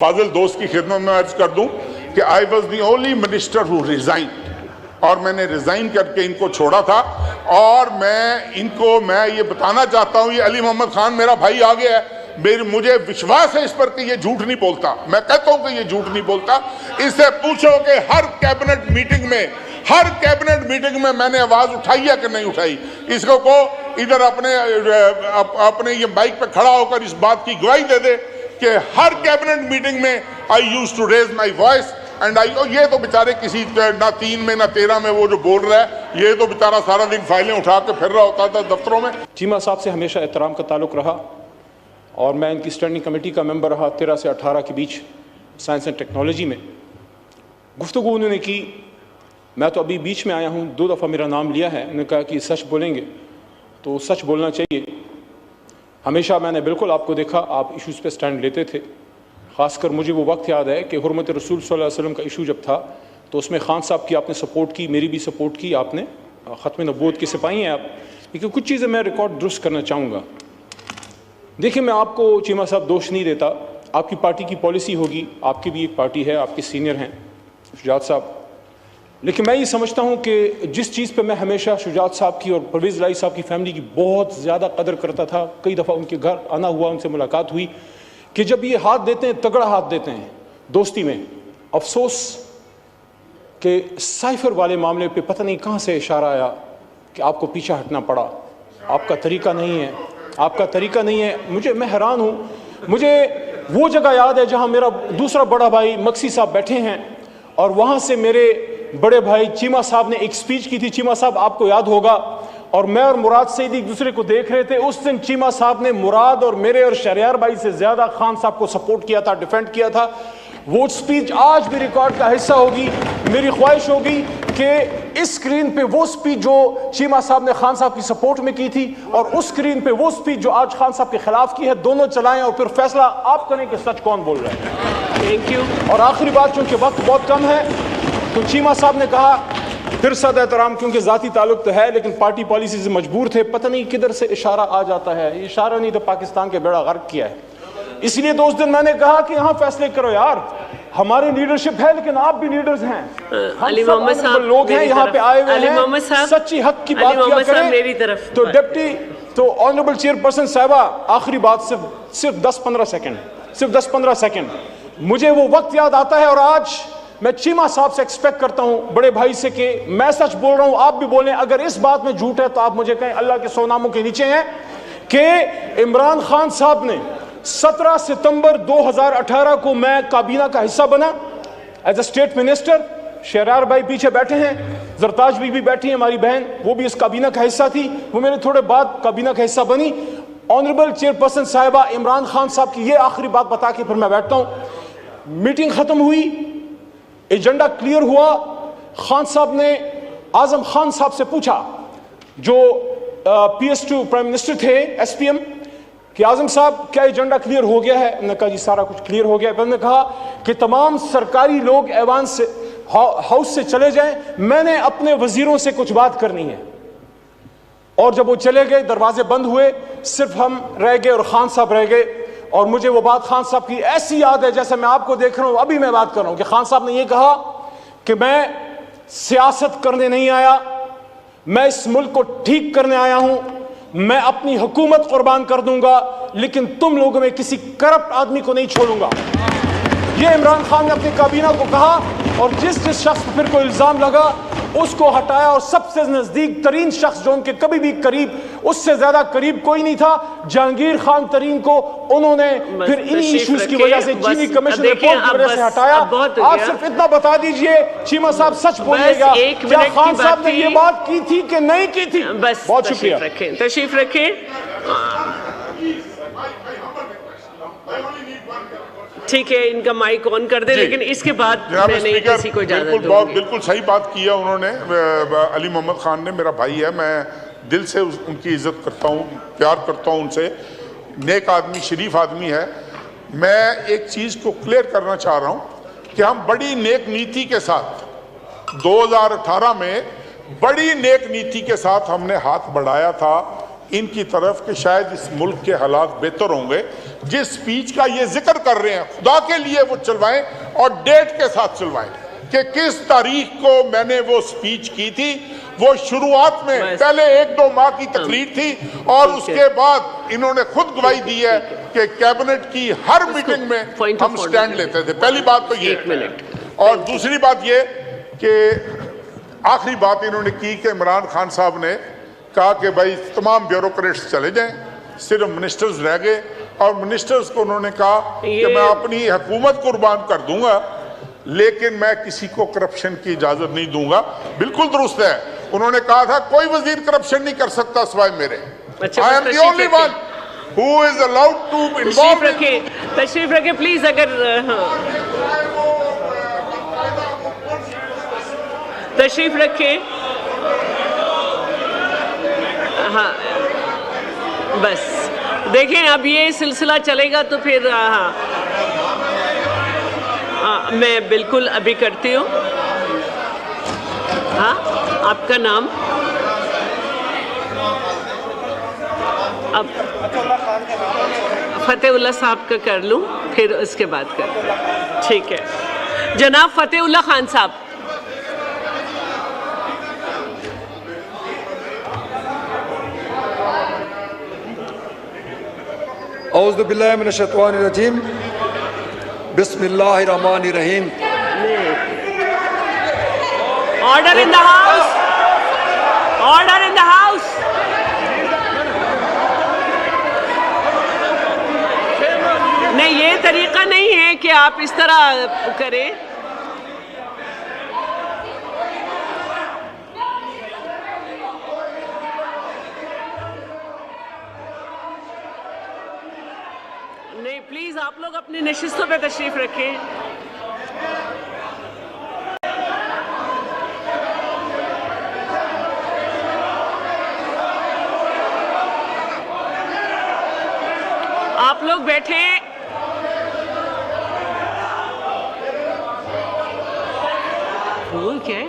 फाजिल दोस्त की खिदमत में अर्ज कर दूं कि I was the only minister who resign, और मैंने रिजाइन करके इनको छोड़ा था। और मैं ये बताना चाहता हूं, ये अली मोहम्मद खान मेरा भाई आ गया है, मुझे विश्वास है इस पर कि ये झूठ नहीं बोलता। मैं कहता हूं कि ये झूठ नहीं बोलता। इससे पूछो कि हर कैबिनेट मीटिंग में मैंने आवाज उठाई है कि नहीं उठाई। इसको को इधर अपने ये बाइक पे खड़ा होकर इस बात की गवाही दे दे कि हर कैबिनेट मीटिंग में I used to raise my voice and ये तो बेचारे किसी ना 3 में ना 13 में वो जो बोल रहा है, ये तो बेचारा सारा दिन फाइलें उठा के फिर रहा होता था दफ्तरों में। चीमा साहब से हमेशा एहतराम का ताल्लुक रहा और मैं इनकी स्टैंडिंग कमेटी का मेंबर रहा 13 से 18 के बीच साइंस एंड टेक्नोलॉजी में। गुफ्तगू उन्होंने की, मैं तो अभी बीच में आया हूँ, 2 दफ़ा मेरा नाम लिया है। उन्होंने कहा कि सच बोलेंगे तो सच बोलना चाहिए। हमेशा मैंने बिल्कुल आपको देखा, आप इश्यूज़ पे स्टैंड लेते थे। ख़ासकर मुझे वो वक्त याद है कि हुर्मत रसूल सल्लल्लाहु अलैहि वसल्लम का इशू जब था तो उसमें खान साहब की आपने सपोर्ट की, मेरी भी सपोर्ट की आपने। ख़त्म नबूवत के सिपाही हैं आप। लेकिन कुछ चीज़ें मैं रिकॉर्ड दुरुस्त करना चाहूँगा। देखिए, मैं आपको चीमा साहब दोष नहीं देता, आपकी पार्टी की पॉलिसी होगी, आपकी भी एक पार्टी है, आपके सीनियर हैं शुजात साहब। लेकिन मैं ये समझता हूँ कि जिस चीज़ पे मैं हमेशा शुजात साहब की और परवेज़ इलाही साहब की फैमिली की बहुत ज़्यादा कदर करता था, कई दफ़ा उनके घर आना हुआ, उनसे मुलाकात हुई, कि जब ये हाथ देते हैं, तगड़ा हाथ देते हैं दोस्ती में। अफसोस कि साइफर वाले मामले पे पता नहीं कहाँ से इशारा आया कि आपको पीछे हटना पड़ा। आपका तरीका नहीं है, आपका तरीका नहीं है। मैं हैरान हूँ। मुझे वो जगह याद है जहाँ मेरा दूसरा बड़ा भाई मक्सी साहब बैठे हैं और वहाँ से मेरे बड़े भाई चीमा साहब ने एक स्पीच की थी। चीमा साहब, आपको याद होगा, और मैं और मुराद सईद एक दूसरे को देख रहे थे। उस दिन चीमा साहब ने मुराद और मेरे और शहरियार भाई से ज्यादा खान साहब को सपोर्ट किया था, डिफेंड किया था। वो स्पीच आज भी रिकॉर्ड का हिस्सा होगी। मेरी ख्वाहिश होगी कि इस स्क्रीन पे वो स्पीच जो चीमा साहब ने खान साहब की सपोर्ट में की थी और उस स्क्रीन पे वो स्पीच जो आज खान साहब के खिलाफ की है, दोनों चलाएं और फिर फैसला आप करें कि सच कौन बोल रहा है। Thank you. और आखिरी बात, चूंकि वक्त बहुत कम है, तो चीमा साहब ने कहा, फिर सद एहतराम, क्योंकि जाती ताल्लुक तो है लेकिन पार्टी पॉलिसी से मजबूर थे, पता नहीं किधर से इशारा आ जाता है। इशारा नहीं तो पाकिस्तान के बेड़ा गर्क किया है। इसलिए तो उस दिन मैंने कहा कि यहाँ फैसले करो यार, हमारी लीडरशिप है लेकिन आप भी लीडर्स हैं, अली मोहम्मद साहब लोग हैं यहाँ पे आए हुए हैं, सच्ची हक की बात किया करें। मेरी तरफ तो डिप्टी, तो ऑनरेबल चेयरपर्सन साहिबा, आखिरी बात, सिर्फ 10-15 सेकंड। मुझे वो वक्त याद आता है और आज मैं चीमा साहब से एक्सपेक्ट करता हूं, बड़े भाई से, कि मैं सच बोल रहा हूं, आप भी बोलें। अगर इस बात में झूठ है तो आप मुझे कहें, अल्लाह के 100 नामों के नीचे हैं, कि इमरान खान साहब ने 17 सितंबर 2018 को मैं काबीना का हिस्सा बना एज ए स्टेट मिनिस्टर। शहरार भाई पीछे बैठे हैं, जरताज भी बैठी है हमारी बहन, वो भी इस काबीना का हिस्सा थी। वो मेरे थोड़े बाद काबीना का हिस्सा बनी। ऑनरेबल चेयरपर्सन साहिबा, इमरान खान साहब की ये आखिरी बात बता के फिर मैं बैठता हूं। मीटिंग खत्म हुई, एजेंडा क्लियर हुआ। खान साहब ने आजम खान साहब से पूछा, जो PS2 प्राइम मिनिस्टर थे, SPM, कि आजम साहब क्या एजेंडा क्लियर हो गया है? उन्होंने कहा जी सारा कुछ क्लियर हो गया है। मैंने कहा कि तमाम सरकारी लोग ऐवान से, हाउस से चले जाएं, मैंने अपने वजीरों से कुछ बात करनी है। और जब वो चले गए, दरवाजे बंद हुए, सिर्फ हम रह गए और खान साहब रह गए। और मुझे वो बात खान साहब की ऐसी याद है जैसे मैं आपको देख रहा हूं, अभी मैं बात कर रहा हूं, कि खान साहब ने ये कहा कि मैं सियासत करने नहीं आया, मैं इस मुल्क को ठीक करने आया हूं, मैं अपनी हुकूमत कुर्बान कर दूंगा, लेकिन तुम लोगों में किसी करप्ट आदमी को नहीं छोड़ूंगा। ये इमरान खान ने अपनी काबीना को कहा और जिस शख्स पर फिर कोई इल्जाम लगा उसको हटाया। और सबसे नजदीक तरीन शख्स जो उनके कभी भी करीब, उससे ज्यादा करीब कोई नहीं था, जहांगीर खान तरीन को उन्होंने फिर इन्हीं इश्यूज की वजह से चीनी कमीशन रिपोर्ट की वजह से हटाया। आप सिर्फ इतना बता दीजिए, चीमा साहब सच बोलिएगा, क्या खान साहब ने ये बात की थी कि नहीं की थी? बहुत शुक्रिया। तशरीफ रखें। ठीक है, इनका माइक ऑन कर दे, लेकिन इसके बाद मैं नहीं किसी को इजाजत दूंगी। बिल्कुल सही बात की है उन्होंने। अली मोहम्मद खान ने, मेरा भाई है, मैं दिल से उनकी इज्जत करता हूँ, प्यार करता हूँ उनसे। नेक आदमी, शरीफ आदमी है। मैं एक चीज़ को क्लियर करना चाह रहा हूँ कि हम बड़ी नेक नीति के साथ 2018 में बड़ी नेक नीति के साथ हमने हाथ बढ़ाया था इनकी तरफ कि शायद इस मुल्क के हालात बेहतर होंगे। जिस स्पीच का ये जिक्र कर रहे हैं खुदा के लिए वो चलवाएं और डेट के साथ चलवाएं कि किस तारीख को मैंने वो स्पीच की थी। वो शुरुआत में पहले 1-2 माह की तकलीफ थी और उसके बाद इन्होंने खुद गवाही दी है कि कैबिनेट की हर मीटिंग में हम स्टैंड लेते थे। पहली बात तो ये, और दूसरी बात ये कि आखिरी बात इन्होंने की कि इमरान खान साहब ने कहा कि भाई तमाम ब्यूरोक्रेट्स चले जाएं, सिर्फ मिनिस्टर्स रह गए, और मिनिस्टर्स को उन्होंने कहा कि मैं अपनी हुकूमत कुर्बान कर दूंगा लेकिन मैं किसी को करप्शन की इजाजत नहीं दूंगा। बिल्कुल दुरुस्त है, उन्होंने कहा था कोई वजीर करप्शन नहीं कर सकता सिवाय मेरे। I am the only one who is allowed to involve. तशरीफ रखे प्लीज। अगर तशरीफ रखे, हाँ बस देखें अब ये सिलसिला चलेगा तो फिर मैं बिल्कुल अभी करती हूँ। हाँ, आपका नाम? अब फतेहुल्लाह साहब का कर लूँ फिर उसके बाद कर। ठीक है जनाब फतेहुल्लाह खान साहब। औज़ु बिल्लाहि मिनश शैतानिर रजीम, बिस्मिल्लाहिर रहमानिर रहीम। Order in the house, order in the house. नहीं, ये तरीका नहीं है कि आप इस तरह करें। नहीं, प्लीज आप लोग अपनी नशिस्तों पे तशरीफ रखें। आप लोग बैठे। रूल क्या है?